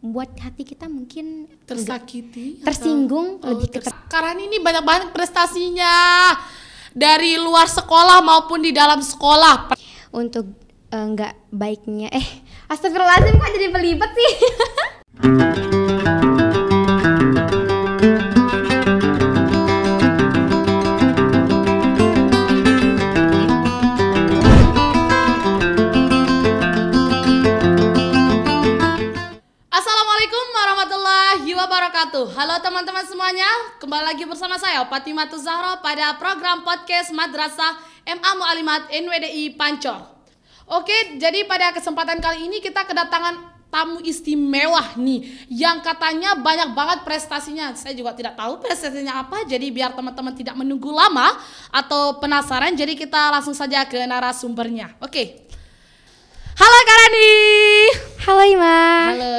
membuat hati kita mungkin tersakiti, tersinggung, lebih ke karena ini banyak banget prestasinya dari luar sekolah maupun di dalam sekolah. Untuk nggak baiknya astagfirullahaladzim, kok jadi belibet sih. Assalamualaikum warahmatullahi wabarakatuh. Halo teman-teman semuanya, kembali lagi bersama saya Fatimah Zahra pada program podcast Madrasah MA Mu'alimat NWDI Pancor. Oke, jadi pada kesempatan kali ini kita kedatangan tamu istimewa nih, yang katanya banyak banget prestasinya. Saya juga tidak tahu prestasinya apa, jadi biar teman-teman tidak menunggu lama atau penasaran, jadi kita langsung saja ke narasumbernya. Oke. Halo Kak Rani. Halo Ima. Halo.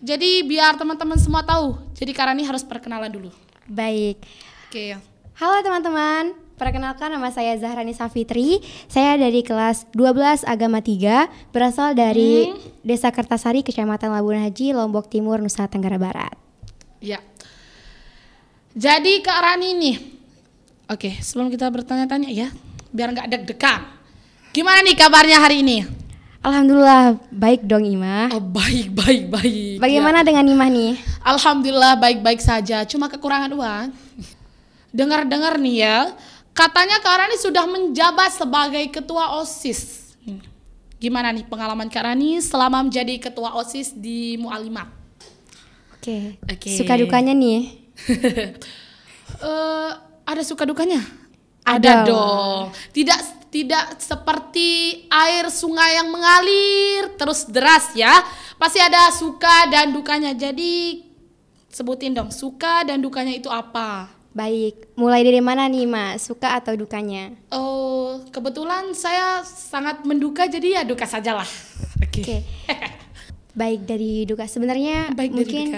Jadi biar teman-teman semua tahu, jadi Kak Rani harus perkenalan dulu. Baik. Oke. Halo teman-teman, perkenalkan nama saya Zahrani Safitri. Saya dari kelas 12 Agama 3, berasal dari Desa Kertasari, Kecamatan Labuan Haji, Lombok Timur, Nusa Tenggara Barat. Ya. Jadi Kak Rani nih. Oke, sebelum kita bertanya-tanya ya, biar nggak deg-degan. Gimana nih kabarnya hari ini? Alhamdulillah baik dong Ima. Oh, baik. Bagaimana dengan Ima nih? Alhamdulillah baik-baik saja, cuma kekurangan uang. Dengar-dengar nih ya, katanya Kak Rani sudah menjabat sebagai ketua OSIS. Gimana nih pengalaman Kak Rani selama menjadi ketua OSIS di Mu'alimat? Oke. Suka dukanya nih? Ada suka dukanya? Ada dong. Tidak seperti air sungai yang mengalir terus deras ya. Pasti ada suka dan dukanya. Jadi sebutin dong, suka dan dukanya itu apa? Baik, mulai dari mana nih Ma? Suka atau dukanya? Oh, kebetulan saya sangat menduka, jadi ya duka sajalah. Oke. Baik dari duka. Sebenarnya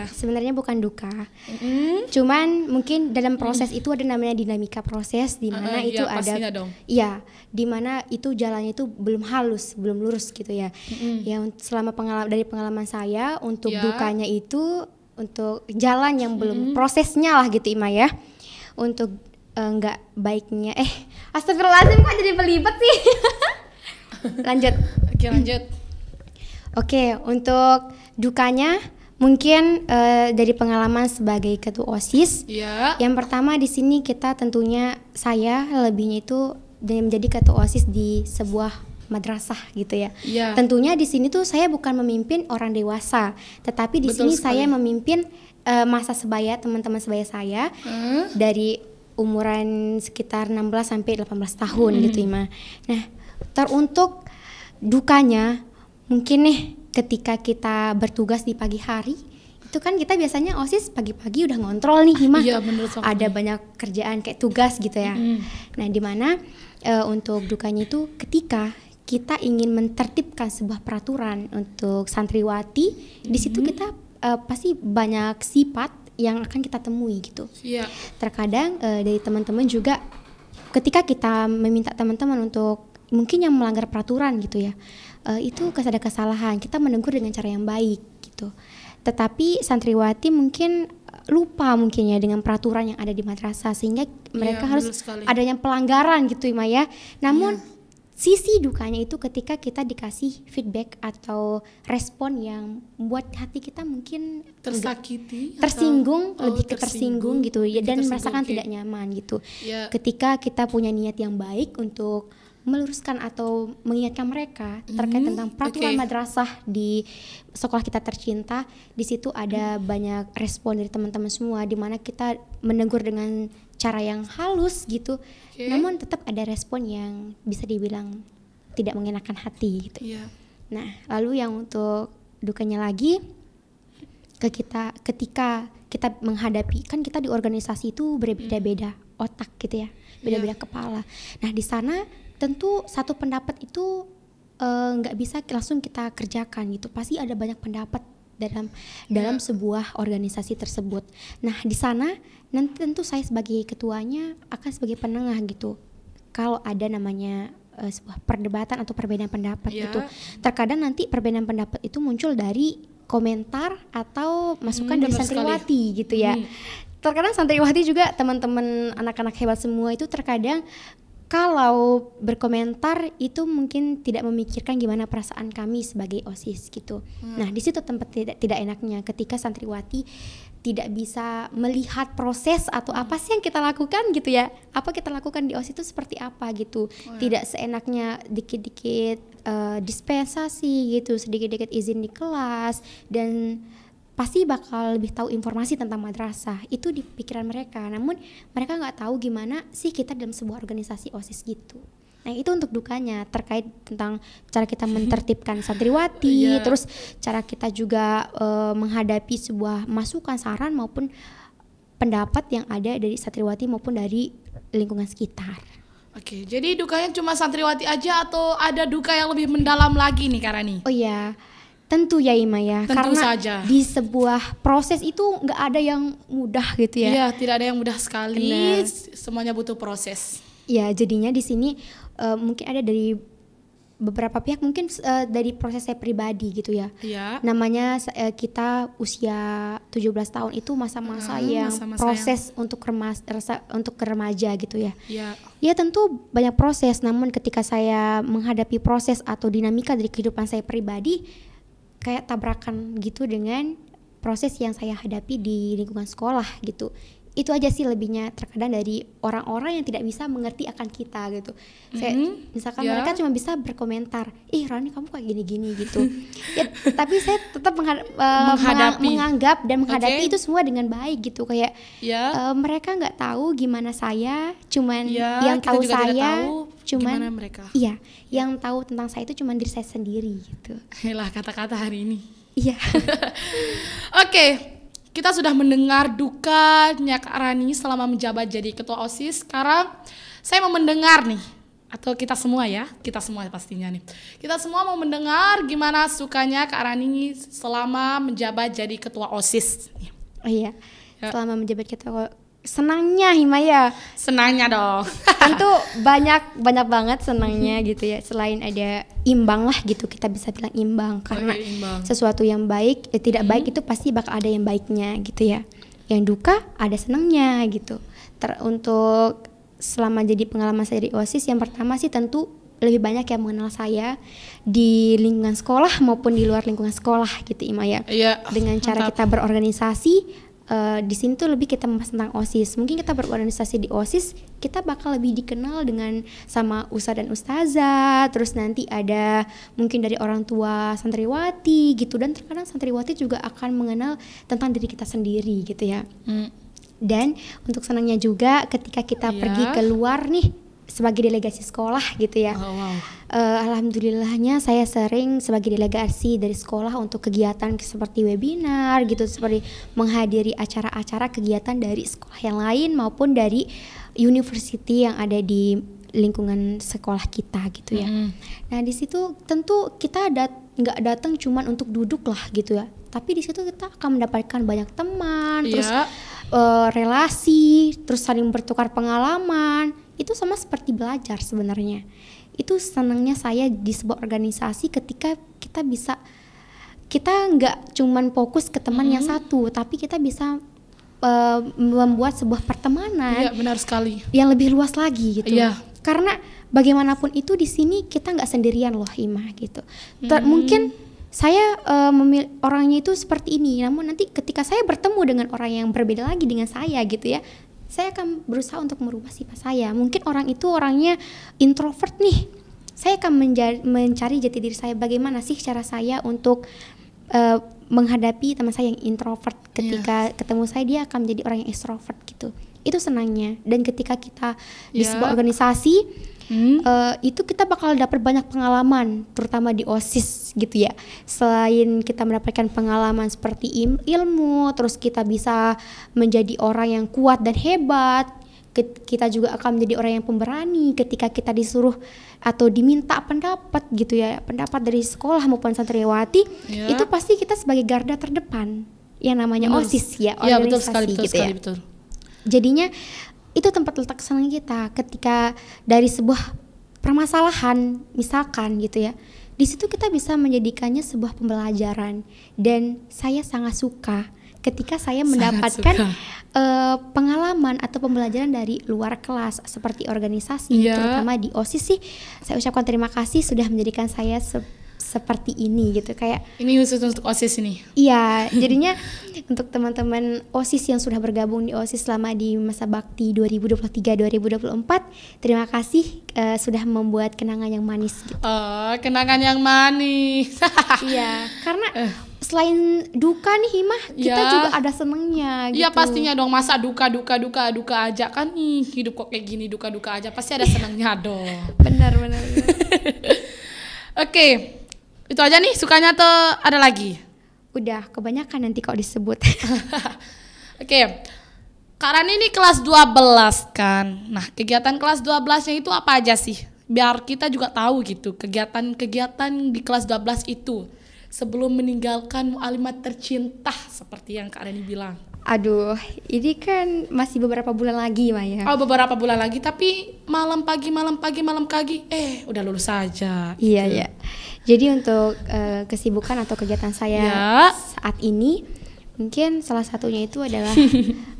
sebenarnya bukan duka. Cuman mungkin dalam proses itu ada namanya dinamika proses, di mana itu ya, ada dong. Iya, di mana itu jalannya itu belum halus, belum lurus gitu ya. Ya selama pengalaman saya untuk dukanya itu untuk jalan yang belum prosesnya lah gitu Ima ya. Untuk nggak baiknya astagfirullahaladzim, kok jadi belibet sih. Lanjut. Oke, lanjut. Oke, untuk dukanya mungkin dari pengalaman sebagai ketua OSIS. Ya. Yang pertama di sini kita tentunya saya lebihnya itu menjadi ketua OSIS di sebuah madrasah gitu ya. Ya. Tentunya di sini tuh saya bukan memimpin orang dewasa, tetapi di sini saya memimpin masa sebaya teman-teman sebaya saya dari umuran sekitar 16 sampai 18 tahun gitu Ima. Nah, untuk dukanya mungkin nih ketika kita bertugas di pagi hari, itu kan kita biasanya OSIS pagi-pagi udah ngontrol nih Ima. Iya, bener banget. Ada banyak kerjaan kayak tugas gitu ya. Nah, di mana untuk dukanya itu ketika kita ingin mentertibkan sebuah peraturan untuk santriwati, di situ kita pasti banyak sifat yang akan kita temui gitu. Iya. Terkadang dari teman-teman juga ketika kita meminta teman-teman untuk mungkin yang melanggar peraturan gitu ya, itu ada kesalahan, kita menegur dengan cara yang baik gitu. Tetapi santriwati mungkin lupa mungkin ya dengan peraturan yang ada di madrasah, sehingga mereka harus adanya pelanggaran gitu Ima ya. Namun sisi dukanya itu ketika kita dikasih feedback atau respon yang membuat hati kita mungkin tersakiti, tersinggung, lebih ke tersinggung gitu ya, dan merasakan tidak nyaman gitu. Ketika kita punya niat yang baik untuk meluruskan atau mengingatkan mereka terkait tentang peraturan madrasah di sekolah kita tercinta, di situ ada banyak respon dari teman-teman semua, di mana kita menegur dengan cara yang halus gitu, namun tetap ada respon yang bisa dibilang tidak mengenakan hati gitu. Nah, lalu yang untuk dukanya lagi ketika kita menghadapi, kan kita di organisasi itu berbeda-beda otak gitu ya, beda-beda kepala. Nah, di sana tentu satu pendapat itu nggak bisa langsung kita kerjakan gitu, pasti ada banyak pendapat dalam sebuah organisasi tersebut. Nah, di sana nanti tentu saya sebagai ketuanya akan sebagai penengah gitu. Kalau ada namanya sebuah perdebatan atau perbedaan pendapat gitu. Terkadang nanti perbedaan pendapat itu muncul dari komentar atau masukan dari santriwati gitu ya. Terkadang santriwati juga teman-teman anak-anak hebat semua itu terkadang kalau berkomentar itu mungkin tidak memikirkan gimana perasaan kami sebagai OSIS gitu. Nah, di situ tempat tidak enaknya ketika santriwati tidak bisa melihat proses atau apa sih yang kita lakukan gitu ya. Apa kita lakukan di OSIS itu seperti apa gitu. Tidak seenaknya dikit-dikit dispensasi gitu, sedikit-dikit izin di kelas, dan pasti bakal lebih tahu informasi tentang madrasah itu di pikiran mereka. Namun mereka nggak tahu gimana sih kita dalam sebuah organisasi OSIS gitu. Nah, itu untuk dukanya terkait tentang cara kita mentertibkan santriwati, terus cara kita juga menghadapi sebuah masukan, saran maupun pendapat yang ada dari santriwati maupun dari lingkungan sekitar. Oke, jadi dukanya cuma santriwati aja atau ada duka yang lebih mendalam lagi nih Kak Rani? Oh iya, tentu ya Ima ya, tentu karena saja. Di sebuah proses itu nggak ada yang mudah gitu ya. Iya, tidak ada yang mudah sekali. Benar. Semuanya butuh proses. Ya, jadinya di sini mungkin ada dari beberapa pihak, mungkin dari proses saya pribadi gitu ya. Iya. Namanya kita usia 17 tahun itu masa-masa yang proses yang untuk remaja gitu ya. Iya. Ya tentu banyak proses, namun ketika saya menghadapi proses atau dinamika dari kehidupan saya pribadi, kayak tabrakan gitu dengan proses yang saya hadapi di lingkungan sekolah gitu. Itu aja sih lebihnya terkadang dari orang-orang yang tidak bisa mengerti akan kita gitu. Misalkan mereka cuma bisa berkomentar, ih Rani kamu kayak gini-gini gitu. Ya, tapi saya tetap menganggap dan menghadapi itu semua dengan baik gitu. Kayak mereka nggak tahu gimana saya, cuman yang tahu saya cuman mereka. Iya, yang tahu tentang saya itu cuman diri saya sendiri gitu. Inilah kata-kata hari ini. Iya. Oke. Kita sudah mendengar dukanya Kak Rani selama menjabat jadi ketua OSIS. Sekarang saya mau mendengar nih, atau kita semua pastinya nih. Kita semua mau mendengar gimana sukanya Kak Rani selama menjabat jadi ketua OSIS. Oh iya, selama menjabat ketua, senangnya Himaya. Senangnya dong. Tentu banyak banget senangnya gitu ya. Selain ada imbang lah gitu, kita bisa bilang imbang karena sesuatu yang baik tidak baik itu pasti bakal ada yang baiknya gitu ya. Yang duka ada senangnya gitu. Untuk selama jadi pengalaman saya di OSIS, yang pertama sih tentu lebih banyak yang mengenal saya di lingkungan sekolah maupun di luar lingkungan sekolah gitu Imaya. Dengan cara kita berorganisasi. Di sini tuh lebih kita membahas tentang OSIS. Mungkin kita berorganisasi di OSIS, kita bakal lebih dikenal dengan sama ustadz dan ustazah. Terus nanti ada mungkin dari orang tua santriwati gitu, dan terkadang santriwati juga akan mengenal tentang diri kita sendiri gitu ya. Dan untuk senangnya juga ketika kita pergi keluar nih sebagai delegasi sekolah gitu ya. Alhamdulillahnya saya sering sebagai delegasi dari sekolah untuk kegiatan seperti webinar gitu, seperti menghadiri acara-acara kegiatan dari sekolah yang lain maupun dari university yang ada di lingkungan sekolah kita gitu ya. Nah di situ tentu kita nggak datang cuman untuk duduk lah gitu ya, tapi di situ kita akan mendapatkan banyak teman, terus relasi, terus saling bertukar pengalaman. Itu sama seperti belajar sebenarnya. Itu senangnya saya di sebuah organisasi ketika kita nggak cuman fokus ke teman yang satu, tapi kita bisa membuat sebuah pertemanan benar sekali yang lebih luas lagi gitu. Karena bagaimanapun itu di sini kita nggak sendirian loh Ima gitu. Mungkin saya orangnya itu seperti ini, namun nanti ketika saya bertemu dengan orang yang berbeda lagi dengan saya gitu ya, saya akan berusaha untuk merubah sifat saya. Mungkin orang itu orangnya introvert nih, saya akan mencari jati diri saya, bagaimana sih cara saya untuk menghadapi teman saya yang introvert. Ketika ketemu saya, dia akan menjadi orang yang extrovert gitu. Itu senangnya. Dan ketika kita di sebuah organisasi, itu kita bakal dapat banyak pengalaman, terutama di OSIS gitu ya. Selain kita mendapatkan pengalaman seperti ilmu, terus kita bisa menjadi orang yang kuat dan hebat. Kita juga akan menjadi orang yang pemberani ketika kita disuruh atau diminta pendapat gitu ya, pendapat dari sekolah maupun santriwati. Itu pasti kita sebagai garda terdepan yang namanya OSIS ya, organisasi gitu ya. Jadinya itu tempat letak senang kita ketika dari sebuah permasalahan misalkan gitu ya, di situ kita bisa menjadikannya sebuah pembelajaran. Dan saya sangat suka ketika saya mendapatkan pengalaman atau pembelajaran dari luar kelas seperti organisasi, terutama di OSIS sih. Saya ucapkan terima kasih sudah menjadikan saya seperti ini gitu. Kayak ini khusus untuk OSIS ini. Iya, jadinya untuk teman-teman OSIS yang sudah bergabung di OSIS selama di masa bakti 2023-2024, terima kasih sudah membuat kenangan yang manis gitu. Kenangan yang manis. Iya, karena selain duka nih Himah, kita juga ada senengnya gitu. Iya pastinya dong, masa duka aja kan nih, hidup kok kayak gini duka aja, pasti ada senengnya dong. Benar. Oke, itu aja nih sukanya atau ada lagi? Udah, kebanyakan nanti kok disebut. Oke, Kak Rani ini kelas 12 kan. Nah, kegiatan kelas 12-nya itu apa aja sih? Biar kita juga tahu gitu, kegiatan di kelas 12 itu sebelum meninggalkan mu'alimat tercinta seperti yang Kak Rani bilang. Aduh, ini kan masih beberapa bulan lagi Maya. Beberapa bulan lagi, tapi malam pagi, udah lulus saja. Iya, gitu. Iya. Jadi untuk kesibukan atau kegiatan saya saat ini, mungkin salah satunya itu adalah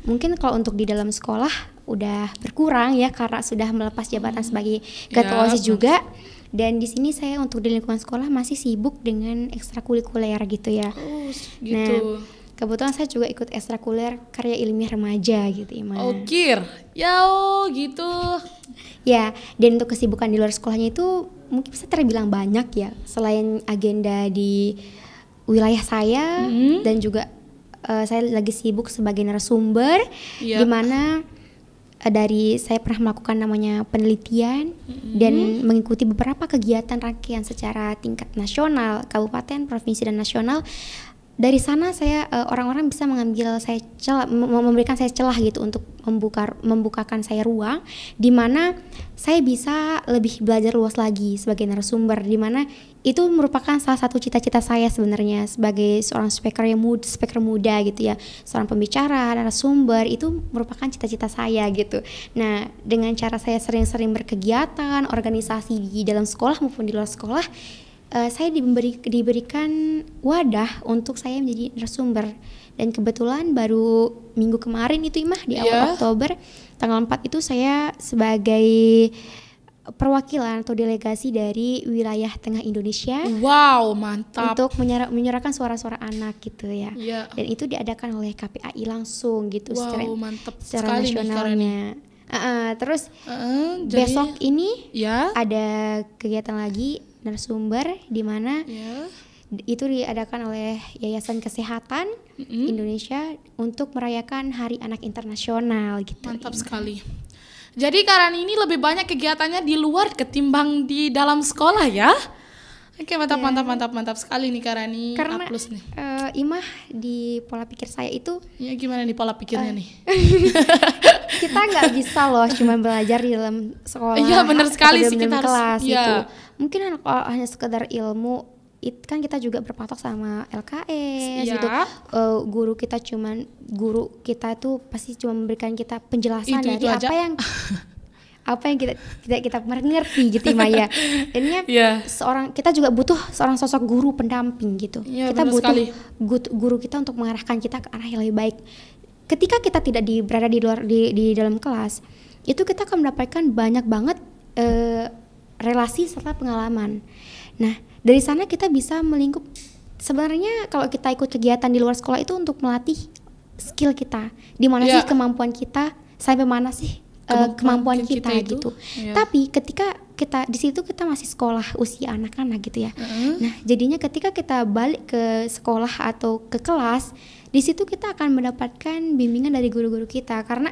mungkin kalau untuk di dalam sekolah udah berkurang ya karena sudah melepas jabatan sebagai ketua OSIS juga. Dan di sini saya untuk di lingkungan sekolah masih sibuk dengan ekstrakurikuler gitu ya. Gitu. Nah, kebetulan saya juga ikut ekstrakurikuler karya ilmiah remaja gitu Ima. Kir. Gitu. Ya, dan untuk kesibukan di luar sekolahnya itu mungkin bisa terbilang banyak ya. Selain agenda di wilayah saya dan juga saya lagi sibuk sebagai narasumber di mana dari saya pernah melakukan namanya penelitian dan mengikuti beberapa kegiatan rangkaian secara tingkat nasional, kabupaten, provinsi dan nasional. Dari sana saya orang-orang bisa mengambil saya memberikan saya celah gitu untuk membukakan saya ruang di mana saya bisa lebih belajar luas lagi sebagai narasumber, di mana itu merupakan salah satu cita-cita saya sebenarnya sebagai seorang speaker muda gitu ya, seorang pembicara, narasumber, itu merupakan cita-cita saya gitu. Nah, dengan cara saya sering-sering berkegiatan organisasi di dalam sekolah maupun di luar sekolah, saya diberikan wadah untuk saya menjadi narasumber. Dan kebetulan baru minggu kemarin itu Imah di awal Oktober tanggal 4 itu saya sebagai perwakilan atau delegasi dari wilayah tengah Indonesia. Wow, mantap. Untuk menyuarakan suara-suara anak gitu ya. Dan itu diadakan oleh KPAI langsung gitu. Mantap secara sekali nasionalnya. Terus besok ini ada kegiatan lagi narasumber di mana itu diadakan oleh Yayasan Kesehatan Indonesia untuk merayakan Hari Anak Internasional gitu. Mantap sekali. Jadi Kak Rani ini lebih banyak kegiatannya di luar ketimbang di dalam sekolah ya? Oke, mantap sekali nih Kak Rani. Karena A+ nih. Imah di pola pikir saya itu gimana nih pola pikirnya nih? Kita nggak bisa loh cuma belajar di dalam sekolah. Iya benar sekali sih, kita kelas harus gitu. Mungkin hanya sekedar ilmu, kan kita juga berpatok sama LKS gitu. Guru kita tuh pasti cuma memberikan kita penjelasan dari apa yang kita mengerti gitu Maya. Jadinya kita juga butuh seorang sosok guru pendamping gitu. Kita butuh guru kita untuk mengarahkan kita ke arah yang lebih baik. Ketika kita tidak berada di dalam kelas, itu kita akan mendapatkan banyak banget relasi serta pengalaman. Nah, dari sana kita bisa melingkup. Sebenarnya kalau kita ikut kegiatan di luar sekolah itu untuk melatih skill kita. Di mana sih kemampuan kita, sampai mana sih kemampuan kita gitu. Tapi ketika kita di situ kita masih sekolah usia anak-anak gitu ya. Nah, jadinya ketika kita balik ke sekolah atau ke kelas, di situ kita akan mendapatkan bimbingan dari guru-guru kita. Karena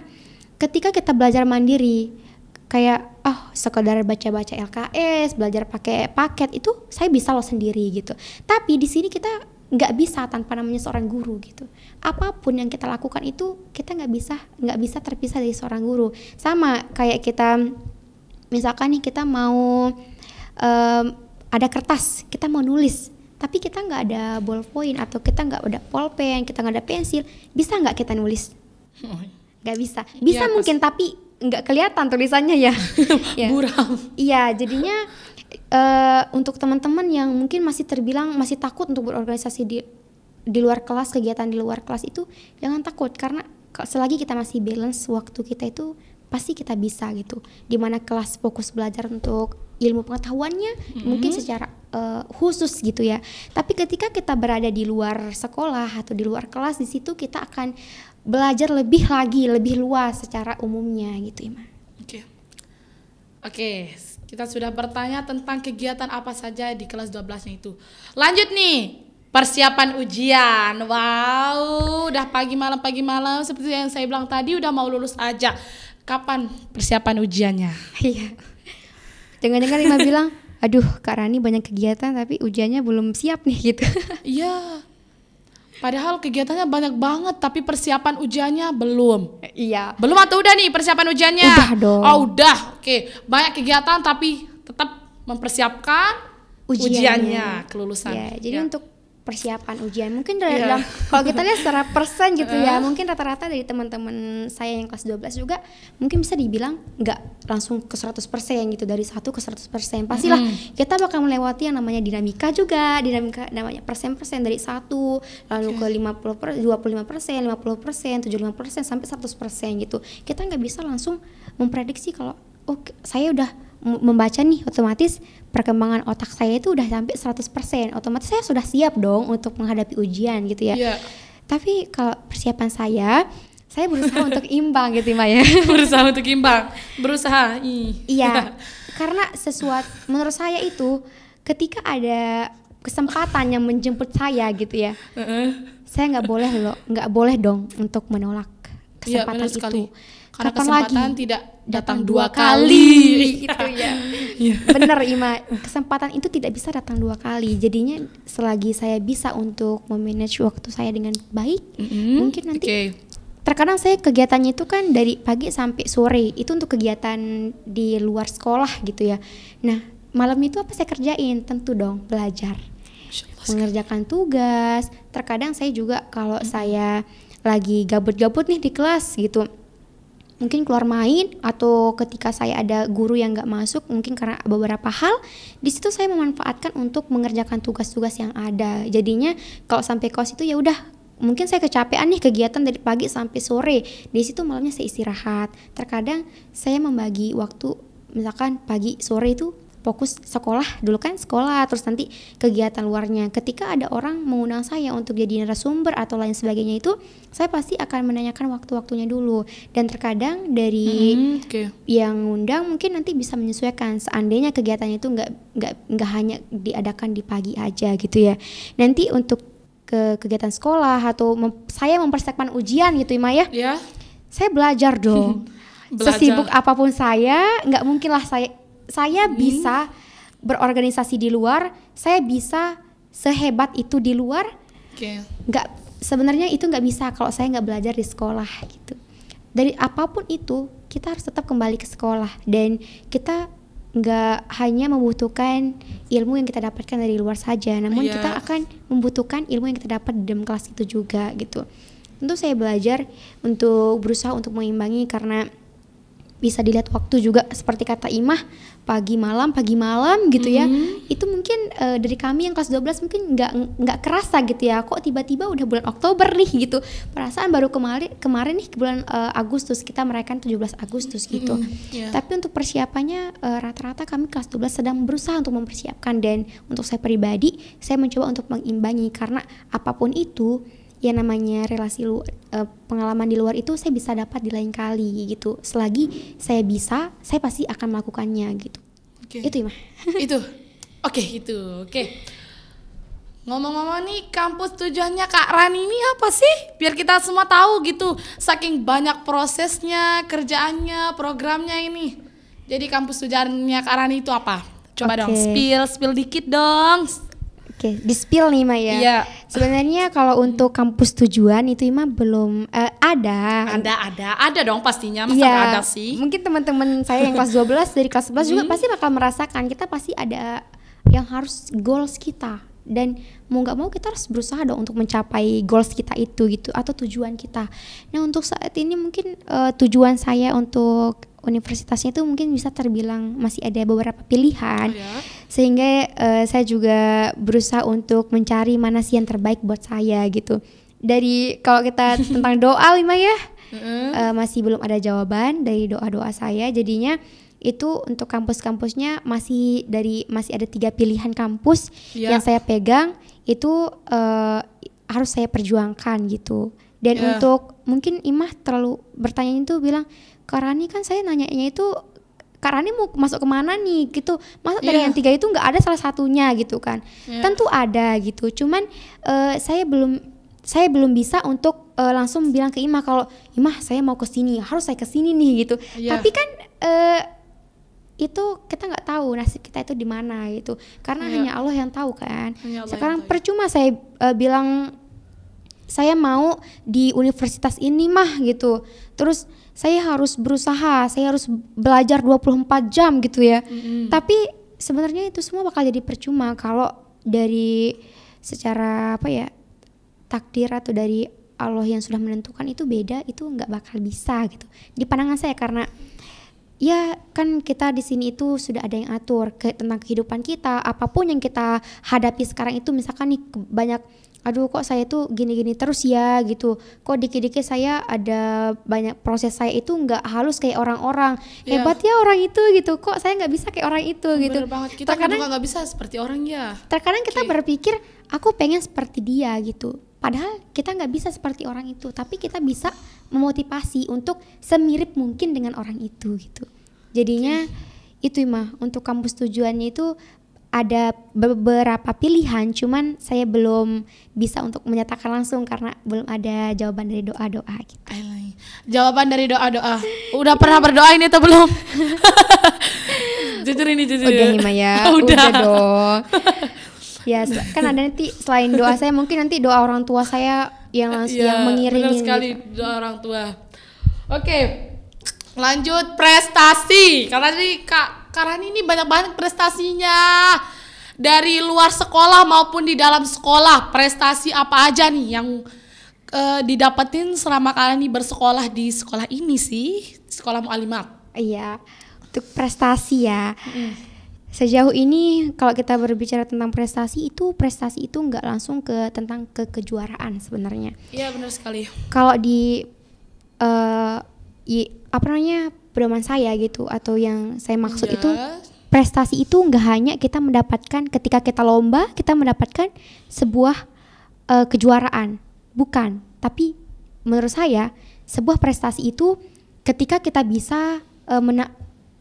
ketika kita belajar mandiri, kayak sekedar baca-baca LKS, belajar pakai paket, itu saya bisa loh sendiri gitu. Tapi di sini kita nggak bisa tanpa namanya seorang guru gitu. Apapun yang kita lakukan itu kita nggak bisa terpisah dari seorang guru. Sama kayak kita misalkan nih kita mau ada kertas, kita mau nulis, tapi kita nggak ada ballpoint atau kita nggak ada pulpen, kita nggak ada pensil, bisa nggak kita nulis? Nggak bisa. Bisa mungkin tapi nggak kelihatan tulisannya ya. Buram. Iya, jadinya untuk teman-teman yang mungkin masih terbilang masih takut untuk berorganisasi di luar kelas, kegiatan di luar kelas itu jangan takut, karena selagi kita masih balance waktu kita itu pasti kita bisa gitu. Dimana kelas fokus belajar untuk ilmu pengetahuannya mungkin secara khusus gitu ya. Tapi ketika kita berada di luar sekolah atau di luar kelas, di situ kita akan belajar lebih lagi, lebih luas secara umumnya gitu Ima. Oke, kita sudah bertanya tentang kegiatan apa saja di kelas 12-nya itu. Lanjut nih, persiapan ujian. Wow, udah pagi malam seperti yang saya bilang tadi, udah mau lulus aja. Kapan persiapan ujiannya? Iya. Dengar-dengar Ima bilang, aduh Kak Rani banyak kegiatan tapi ujiannya belum siap nih gitu. Iya. Padahal kegiatannya banyak banget tapi persiapan ujiannya belum. Iya. Belum atau udah nih persiapan ujiannya? Udah dong. Oh udah. Oke. Banyak kegiatan tapi tetap mempersiapkan ujiannya kelulusan. Ya, jadi untuk persiapan ujian mungkin dalam kalau kita lihat secara persen gitu ya, mungkin rata-rata dari teman-teman saya yang kelas 12 juga mungkin bisa dibilang nggak langsung ke 100% gitu, dari 1 ke 100%. Pastilah kita bakal melewati yang namanya dinamika juga, dinamika namanya persen-persen dari 1 lalu ke 50%, 25%, 50%, 75%, sampai 100% gitu. Kita nggak bisa langsung memprediksi kalau saya udah membaca nih, otomatis perkembangan otak saya itu udah sampai 100%, otomatis saya sudah siap dong untuk menghadapi ujian gitu ya. Tapi kalau persiapan saya berusaha untuk imbang gitu Maya. Berusaha untuk imbang, berusaha. Iya, karena menurut saya itu ketika ada kesempatan yang menjemput saya gitu ya, saya nggak boleh dong untuk menolak kesempatan itu. Sekali. Karena kesempatan tidak datang 2 kali gitu ya. Bener Ima, kesempatan itu tidak bisa datang 2 kali. Jadinya selagi saya bisa untuk memanage waktu saya dengan baik, mungkin nanti terkadang saya kegiatannya itu kan dari pagi sampai sore, itu untuk kegiatan di luar sekolah gitu ya. Nah malam itu apa saya kerjain? Tentu dong belajar, mengerjakan tugas. Terkadang saya juga kalau saya lagi gabut-gabut nih di kelas gitu, mungkin keluar main, atau ketika saya ada guru yang nggak masuk mungkin karena beberapa hal, di situ saya memanfaatkan untuk mengerjakan tugas-tugas yang ada. Jadinya kalau sampai kos itu ya udah, mungkin saya kecapean nih kegiatan dari pagi sampai sore, di situ malamnya saya istirahat. Terkadang saya membagi waktu, misalkan pagi sore itu fokus sekolah dulu kan, sekolah, terus nanti kegiatan luarnya. Ketika ada orang mengundang saya untuk jadi narasumber atau lain sebagainya, itu saya pasti akan menanyakan waktu-waktunya dulu. Dan terkadang dari yang ngundang mungkin nanti bisa menyesuaikan seandainya kegiatannya itu nggak hanya diadakan di pagi aja gitu ya. Nanti untuk ke kegiatan sekolah atau saya mempersiapkan ujian gitu Ima ya, saya belajar dong. Sesibuk apapun saya, nggak mungkin lah saya bisa berorganisasi di luar, saya bisa sehebat itu di luar. Sebenarnya itu nggak bisa kalau saya nggak belajar di sekolah gitu. Dari apapun itu kita harus tetap kembali ke sekolah, dan kita nggak hanya membutuhkan ilmu yang kita dapatkan dari luar saja, namun kita akan membutuhkan ilmu yang kita dapat di dalam kelas itu juga gitu. Tentu saya belajar untuk berusaha untuk mengimbangi, karena bisa dilihat waktu juga seperti kata Imah, pagi malam gitu ya. Itu mungkin dari kami yang kelas 12 mungkin nggak kerasa gitu ya, kok tiba-tiba udah bulan Oktober nih gitu. Perasaan baru kemarin nih bulan Agustus, kita merayakan 17 Agustus gitu. Tapi untuk persiapannya rata-rata kami kelas 12 sedang berusaha untuk mempersiapkan, dan untuk saya pribadi saya mencoba untuk mengimbangi, karena apapun itu yang namanya relasi pengalaman di luar itu saya bisa dapat di lain kali gitu. Selagi saya bisa, saya pasti akan melakukannya gitu. Itu Ima. Itu. Oke. Ngomong-ngomong nih, kampus tujuannya Kak Rani ini apa sih? Biar kita semua tahu gitu. Saking banyak prosesnya, kerjaannya, programnya ini. Jadi kampus tujuannya Kak Rani itu apa? Coba dong, spill dikit dong. Di-spill nih Ima ya. Iya. Sebenarnya kalau untuk kampus tujuan itu Ima belum ada dong pastinya, masa nggak ada sih? Mungkin teman-teman saya yang kelas 12 dari kelas 11 juga pasti bakal merasakan, kita pasti ada yang harus goals kita, dan mau nggak mau kita harus berusaha dong untuk mencapai goals kita itu gitu, atau tujuan kita. Nah untuk saat ini mungkin tujuan saya untuk universitasnya itu mungkin bisa terbilang masih ada beberapa pilihan. Sehingga saya juga berusaha untuk mencari mana sih yang terbaik buat saya gitu. Dari kalau kita tentang doa Wima ya, masih belum ada jawaban dari doa-doa saya. Jadinya itu untuk kampus-kampusnya masih ada 3 pilihan kampus yang saya pegang, itu harus saya perjuangkan gitu. Dan untuk mungkin Imah terlalu bertanya itu bilang, Kak Rani kan saya nanyanya itu Kak Rani mau masuk kemana nih gitu, masa dari yang 3 itu nggak ada salah satunya gitu kan. Tentu ada gitu, cuman saya belum bisa untuk langsung bilang ke Imah kalau Imah saya mau ke sini, harus saya ke sini nih gitu. Tapi kan itu kita nggak tahu nasib kita itu di mana gitu, karena hanya Allah yang tahu kan. Sekarang percuma saya bilang saya mau di universitas ini mah gitu, terus saya harus berusaha, saya harus belajar 24 jam gitu ya. Tapi sebenarnya itu semua bakal jadi percuma kalau dari secara apa ya, takdir atau dari Allah yang sudah menentukan itu beda, itu nggak bakal bisa gitu di pandangan saya. Karena ya kan kita di sini itu sudah ada yang atur tentang kehidupan kita, apapun yang kita hadapi sekarang itu. Misalkan nih banyak, aduh kok saya tuh gini-gini terus ya gitu, kok dikit-dikit saya ada banyak proses saya itu nggak halus kayak orang-orang, hebat ya orang itu gitu, kok saya nggak bisa kayak orang itu gitu. Bener banget, kita juga nggak bisa seperti orang ya. Terkadang kita berpikir aku pengen seperti dia gitu, padahal kita nggak bisa seperti orang itu, tapi kita bisa memotivasi untuk semirip mungkin dengan orang itu gitu. Jadinya itu mah untuk kampus tujuannya itu ada beberapa pilihan, cuman saya belum bisa untuk menyatakan langsung karena belum ada jawaban dari doa-doa gitu. Jawaban dari doa-doa. Udah pernah berdoa ini atau belum? Jujur ini jujur. Udah nih Maya, udah dong. Ya kan ada nanti selain doa saya mungkin nanti doa orang tua saya yang mengiringi. Benar sekali gitu. Doa orang tua. Oke, lanjut prestasi. Karena tadi Kak Rani ini banyak banget prestasinya, dari luar sekolah maupun di dalam sekolah. Prestasi apa aja nih yang didapetin selama Kak Rani bersekolah di sekolah ini sih, sekolah Mu'alimat? Iya, untuk prestasi ya. Sejauh ini kalau kita berbicara tentang prestasi itu nggak langsung tentang kejuaraan sebenarnya. Iya benar sekali. Kalau di pedoman saya gitu, atau yang saya maksud itu, prestasi itu nggak hanya kita mendapatkan ketika kita lomba, kita mendapatkan sebuah kejuaraan, bukan. Tapi menurut saya sebuah prestasi itu ketika kita bisa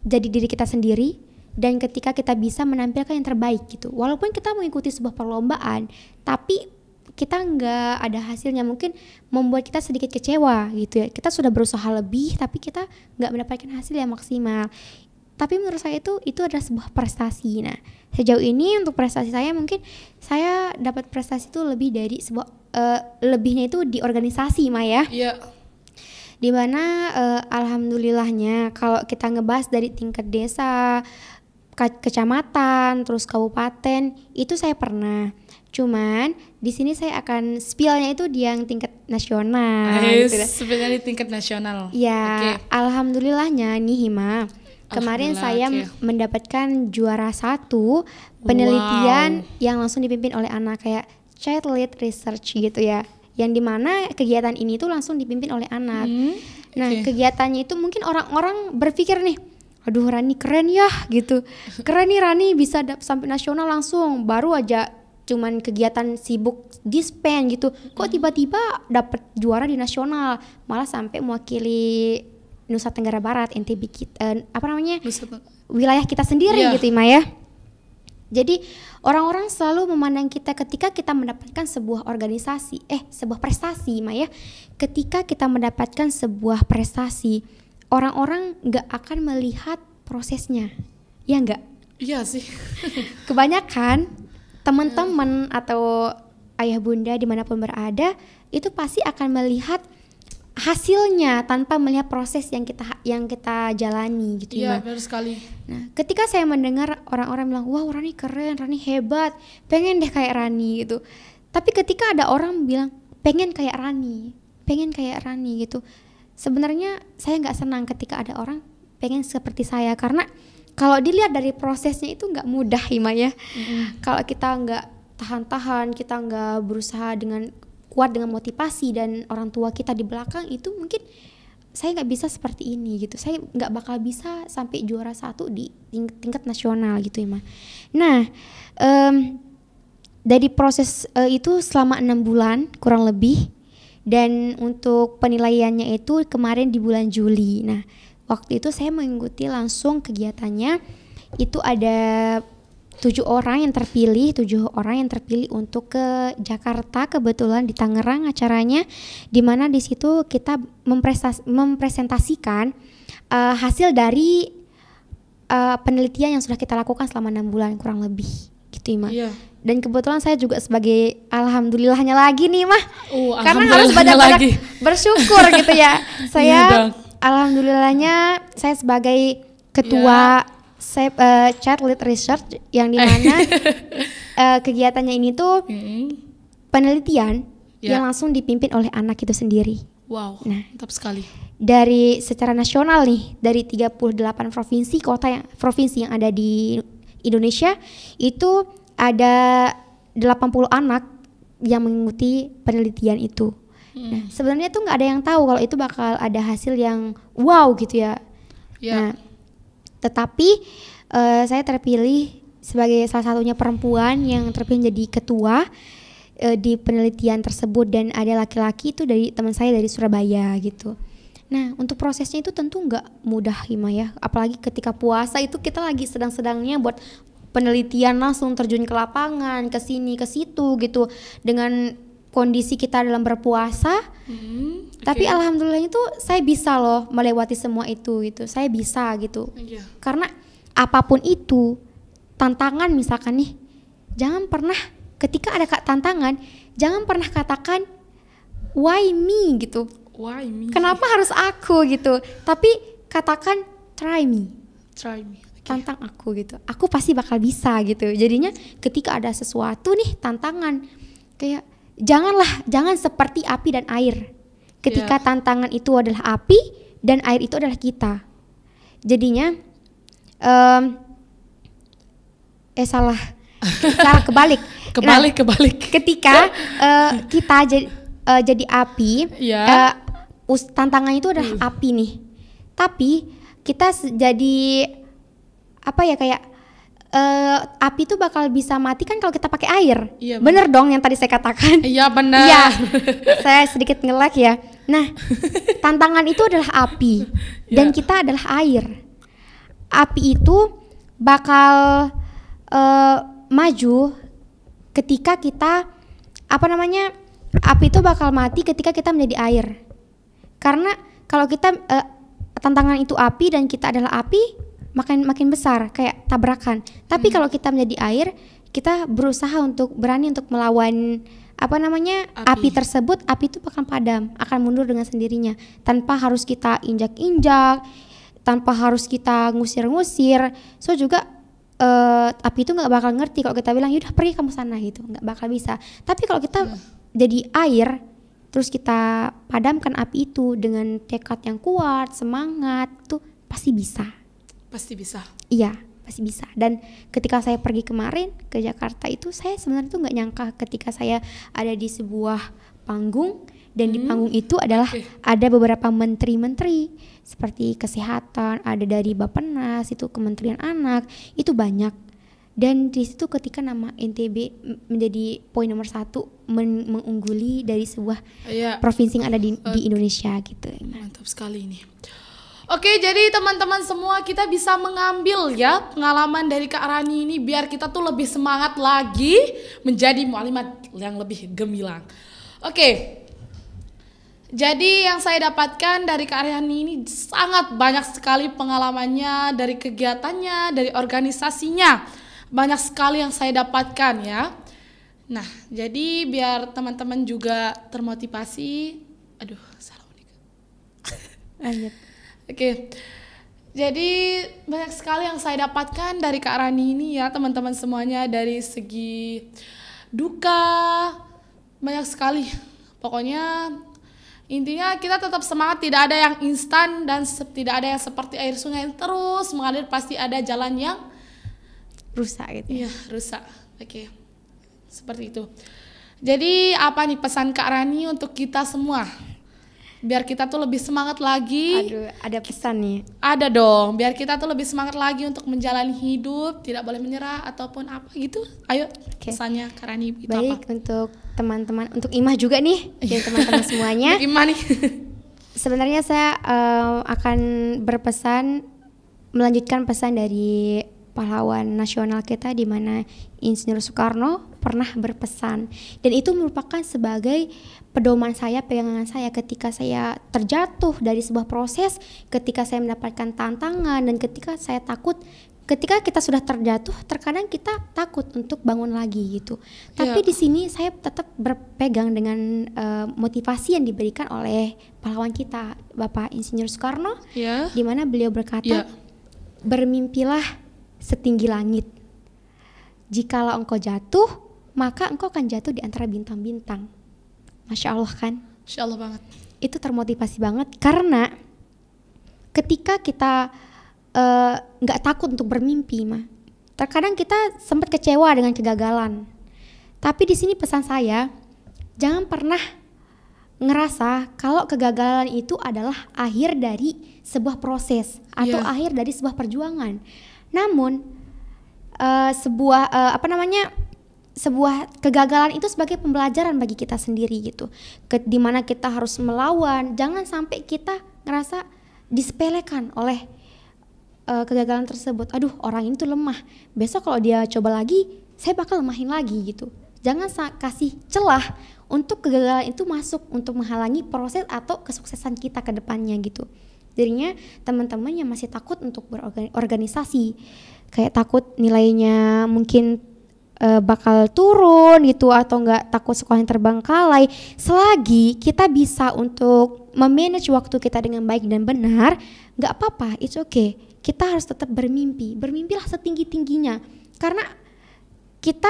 jadi diri kita sendiri, dan ketika kita bisa menampilkan yang terbaik gitu. Walaupun kita mengikuti sebuah perlombaan, tapi kita nggak ada hasilnya, mungkin membuat kita sedikit kecewa gitu ya. Kita sudah berusaha lebih tapi kita nggak mendapatkan hasil yang maksimal. Tapi menurut saya itu adalah sebuah prestasi. Nah, sejauh ini untuk prestasi saya, mungkin saya dapat prestasi itu lebih dari sebuah lebihnya itu di organisasi Maya. Iya. Dimana alhamdulillahnya kalau kita ngebahas dari tingkat desa, kecamatan, terus kabupaten, itu saya pernah. Cuman di sini saya akan spillnya itu di yang tingkat nasional. Spillnya di tingkat nasional. Ya, alhamdulillahnya nih Hima. Kemarin saya mendapatkan juara 1 penelitian yang langsung dipimpin oleh anak, kayak child led research gitu ya. Yang dimana kegiatan ini tuh langsung dipimpin oleh anak. Nah, kegiatannya itu mungkin orang-orang berpikir nih, aduh Rani keren ya gitu. Keren nih Rani bisa sampai nasional langsung, baru aja cuman kegiatan sibuk dispen gitu, kok tiba-tiba dapet juara di nasional, malah sampai mewakili Nusa Tenggara Barat, NTB kita, wilayah kita sendiri gitu Maya. Jadi orang-orang selalu memandang kita ketika kita mendapatkan sebuah organisasi, sebuah prestasi Maya. Ketika kita mendapatkan sebuah prestasi, orang-orang nggak akan melihat prosesnya, ya nggak? Iya sih. Kebanyakan teman-teman atau ayah bunda dimanapun berada itu pasti akan melihat hasilnya tanpa melihat proses yang kita jalani gitu. Iya benar sekali. Nah, ketika saya mendengar orang-orang bilang, wah Rani keren, Rani hebat, pengen deh kayak Rani gitu. Tapi ketika ada orang bilang pengen kayak Rani gitu, sebenarnya saya nggak senang ketika ada orang pengen seperti saya, karena kalau dilihat dari prosesnya itu nggak mudah Hima ya. Kalau kita nggak tahan-tahan, kita nggak berusaha dengan kuat dengan motivasi dan orang tua kita di belakang, itu mungkin saya nggak bisa seperti ini gitu. Saya nggak bakal bisa sampai juara 1 di tingkat nasional gitu Hima. Nah, dari proses itu selama 6 bulan kurang lebih, dan untuk penilaiannya itu kemarin di bulan Juli. Nah, waktu itu saya mengikuti langsung kegiatannya. Itu ada 7 orang yang terpilih untuk ke Jakarta, kebetulan di Tangerang acaranya, di mana di situ kita mempresentasikan hasil dari penelitian yang sudah kita lakukan selama 6 bulan kurang lebih gitu Ima. Dan kebetulan saya juga sebagai alhamdulillahnya lagi nih Mah, karena harus banyak-banyak bersyukur gitu ya. Saya alhamdulillahnya saya sebagai ketua Child Lead Research, yang dimana kegiatannya ini tuh penelitian yang langsung dipimpin oleh anak itu sendiri. Wow, mantap sekali. Dari secara nasional nih, dari 38 provinsi yang ada di Indonesia, itu ada 80 anak yang mengikuti penelitian itu. Nah, sebenarnya tuh nggak ada yang tahu kalau itu bakal ada hasil yang wow gitu ya. Nah, tetapi saya terpilih sebagai salah satunya perempuan yang terpilih jadi ketua di penelitian tersebut, dan ada laki-laki itu dari teman saya dari Surabaya gitu. Nah, untuk prosesnya itu tentu nggak mudah Hima ya, apalagi ketika puasa itu kita lagi sedang-sedangnya buat penelitian, langsung terjun ke lapangan, ke sini ke situ gitu, dengan kondisi kita dalam berpuasa. Tapi alhamdulillahnya tuh saya bisa loh melewati semua itu gitu. Saya bisa gitu. Karena apapun itu tantangan, misalkan nih, jangan pernah ketika ada tantangan, jangan pernah katakan why me gitu. Why me? Kenapa harus aku gitu? Tapi katakan try me. Tantang aku gitu. Aku pasti bakal bisa gitu. Jadinya ketika ada sesuatu nih tantangan, kayak jangan seperti api dan air. Ketika tantangan itu adalah api dan air itu adalah kita. Jadinya salah kebalik. Kebalik. Ketika kita jadi api, tantangan itu adalah api nih. Tapi kita jadi kayak api itu bakal bisa mati kan kalau kita pakai air. Bener dong yang tadi saya katakan. Iya benar. Iya. Saya sedikit nge-lag ya. Nah, tantangan itu adalah api dan kita adalah air. Api itu bakal maju ketika kita api itu bakal mati ketika kita menjadi air. Karena kalau kita tantangan itu api dan kita adalah api, makin besar kayak tabrakan. Tapi kalau kita menjadi air, kita berusaha berani untuk melawan api tersebut. Api itu bakal padam, akan mundur dengan sendirinya tanpa harus kita injak-injak, tanpa harus kita ngusir-ngusir. So juga api itu nggak bakal ngerti kalau kita bilang yaudah pergi kamu sana gitu, nggak bakal bisa. Tapi kalau kita jadi air, terus kita padamkan api itu dengan tekad yang kuat, semangat, tuh pasti bisa. Iya, pasti bisa. Dan ketika saya pergi kemarin ke Jakarta itu, saya sebenarnya tuh nggak nyangka ketika saya ada di sebuah panggung, dan di panggung itu adalah ada beberapa menteri-menteri seperti kesehatan, ada dari Bappenas, itu Kementerian Anak, itu banyak. Dan di situ ketika nama NTB menjadi poin nomor 1 mengungguli dari sebuah provinsi yang ada di Indonesia gitu. Mantap sekali ini. Oke, jadi teman-teman semua, kita bisa mengambil ya pengalaman dari Kak Rani ini biar kita tuh lebih semangat lagi menjadi mu'alimat yang lebih gemilang. Oke. Jadi yang saya dapatkan dari Kak Rani ini sangat banyak sekali pengalamannya, dari kegiatannya, dari organisasinya. Banyak sekali yang saya dapatkan ya. Nah, jadi biar teman-teman juga termotivasi. Aduh, salah Lanjut. Oke. Jadi banyak sekali yang saya dapatkan dari Kak Rani ini ya, teman-teman semuanya, dari segi duka banyak sekali. Pokoknya Intinya kita tetap semangat, tidak ada yang instan dan tidak ada yang seperti air sungai yang terus mengalir, pasti ada jalan yang rusak gitu. Iya, rusak. Oke. Seperti itu. Jadi apa nih pesan Kak Rani untuk kita semua? Biar kita tuh lebih semangat lagi. Aduh, ada pesan nih. Ada dong, biar kita tuh lebih semangat lagi untuk menjalani hidup, tidak boleh menyerah ataupun apa gitu. Ayo, pesannya Kak Rani itu baik, apa? Untuk teman-teman, untuk Imah juga nih, dan teman-teman semuanya. Imah nih. Sebenarnya saya akan berpesan, melanjutkan pesan dari pahlawan nasional kita, di mana Insinyur Soekarno pernah berpesan, dan itu merupakan sebagai pedoman saya, pegangan saya ketika saya terjatuh dari sebuah proses, ketika saya mendapatkan tantangan, dan ketika saya takut. Ketika kita sudah terjatuh, terkadang kita takut untuk bangun lagi gitu. Tapi di sini saya tetap berpegang dengan motivasi yang diberikan oleh pahlawan kita, Bapak Insinyur Soekarno, di mana beliau berkata, bermimpilah setinggi langit. Jikalau engkau jatuh, maka engkau akan jatuh di antara bintang-bintang. Masya Allah kan? Masya Allah banget. Itu termotivasi banget, karena ketika kita nggak takut untuk bermimpi, terkadang kita sempat kecewa dengan kegagalan. Tapi di sini pesan saya, jangan pernah ngerasa kalau kegagalan itu adalah akhir dari sebuah proses atau akhir dari sebuah perjuangan. Namun sebuah kegagalan itu sebagai pembelajaran bagi kita sendiri gitu. Dimana kita harus melawan, jangan sampai kita ngerasa disepelekan oleh kegagalan tersebut. Aduh, orang ini tuh lemah, besok kalau dia coba lagi saya bakal lemahin lagi gitu. Jangan kasih celah untuk kegagalan itu masuk untuk menghalangi proses atau kesuksesan kita ke depannya gitu. Jadinya teman-teman yang masih takut untuk berorganisasi, kayak takut nilainya mungkin bakal turun gitu, atau enggak takut sekolah yang terbengkalai, selagi kita bisa untuk memanage waktu kita dengan baik dan benar, enggak apa-apa, it's okay. Kita harus tetap bermimpi, bermimpilah setinggi-tingginya, karena kita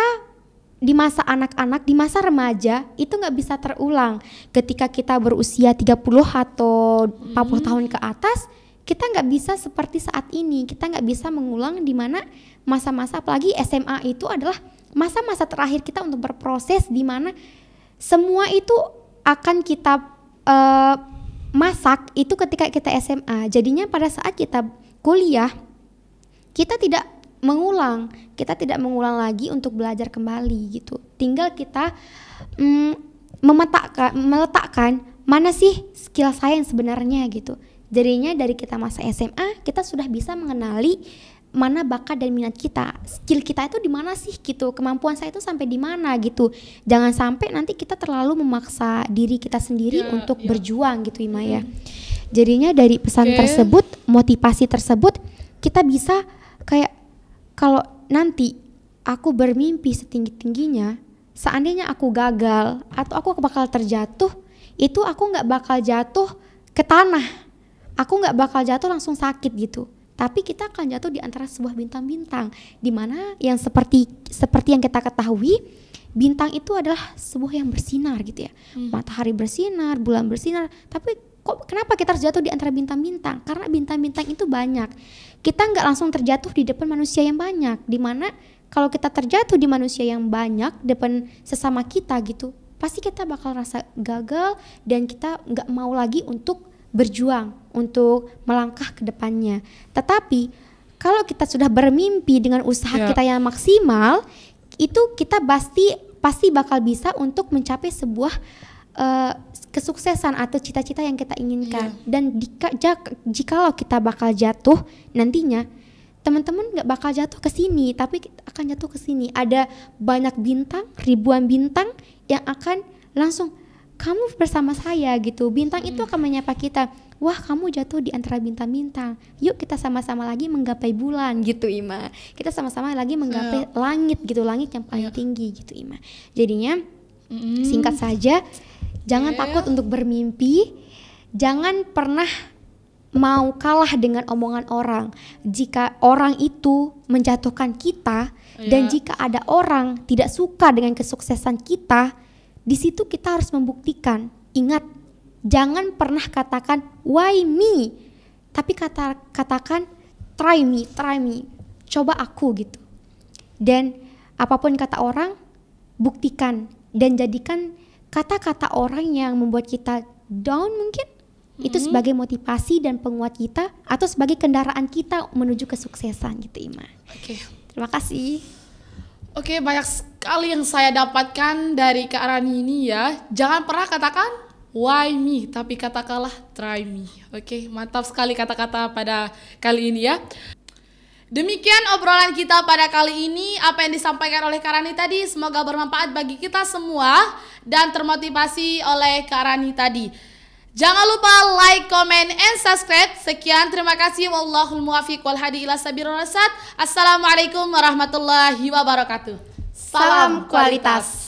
di masa anak-anak, di masa remaja itu nggak bisa terulang. Ketika kita berusia 30 atau 40 tahun ke atas, kita nggak bisa seperti saat ini. Kita nggak bisa mengulang di mana masa-masa, apalagi SMA itu adalah masa-masa terakhir kita untuk berproses, di mana semua itu akan kita masak itu ketika kita SMA. Jadinya pada saat kita kuliah, kita tidak mengulang lagi untuk belajar kembali gitu. Tinggal kita meletakkan mana sih skill saya yang sebenarnya gitu. Jadinya dari kita masa SMA, kita sudah bisa mengenali mana bakat dan minat kita, skill kita itu di mana sih gitu, kemampuan saya itu sampai di mana gitu. Jangan sampai nanti kita terlalu memaksa diri kita sendiri untuk berjuang gitu, Ima ya. Jadinya dari pesan tersebut, motivasi tersebut, kita bisa kayak, kalau nanti aku bermimpi setinggi-tingginya, seandainya aku gagal atau aku bakal terjatuh, itu aku nggak bakal jatuh ke tanah, aku nggak bakal jatuh langsung sakit gitu. Tapi kita akan jatuh di antara sebuah bintang-bintang, di mana yang seperti yang kita ketahui, bintang itu adalah sebuah yang bersinar gitu ya. Matahari bersinar, bulan bersinar, tapi kenapa kita harus jatuh di antara bintang-bintang? Karena bintang-bintang itu banyak. Kita nggak langsung terjatuh di depan manusia yang banyak, dimana kalau kita terjatuh di manusia yang banyak depan sesama kita gitu, pasti kita bakal rasa gagal dan kita nggak mau lagi untuk berjuang, untuk melangkah ke depannya. Tetapi kalau kita sudah bermimpi dengan usaha kita yang maksimal, itu kita pasti bakal bisa untuk mencapai sebuah kesuksesan atau cita-cita yang kita inginkan. Dan jikalau kita bakal jatuh nantinya, teman-teman nggak bakal jatuh ke sini, tapi akan jatuh ke sini. Ada banyak bintang, ribuan bintang yang akan langsung kamu bersama saya gitu. Bintang itu akan menyapa kita, wah kamu jatuh di antara bintang-bintang, yuk kita sama-sama lagi menggapai bulan gitu, Ima. Kita sama-sama lagi menggapai langit gitu, langit yang paling tinggi gitu, Ima. Jadinya singkat saja, jangan takut untuk bermimpi, jangan pernah mau kalah dengan omongan orang. Jika orang itu menjatuhkan kita, dan jika ada orang tidak suka dengan kesuksesan kita, di situ kita harus membuktikan. Ingat, jangan pernah katakan why me, tapi katakan try me, coba aku gitu. Dan apapun kata orang, buktikan dan jadikan kata-kata orang yang membuat kita down mungkin itu sebagai motivasi dan penguat kita atau sebagai kendaraan kita menuju kesuksesan gitu, Ima. Oke. Terima kasih. Oke, banyak sekali yang saya dapatkan dari Kak Rani ini ya. Jangan pernah katakan why me, tapi katakanlah try me. Oke, mantap sekali kata-kata pada kali ini ya. Demikian obrolan kita pada kali ini. Apa yang disampaikan oleh Kak Rani tadi semoga bermanfaat bagi kita semua dan termotivasi oleh Kak Rani tadi. Jangan lupa like, comment, and subscribe. Sekian, terima kasih. Wallahul muwaffiq wal hadi ila sabirur rasyad. Assalamualaikum warahmatullahi wabarakatuh. Salam kualitas.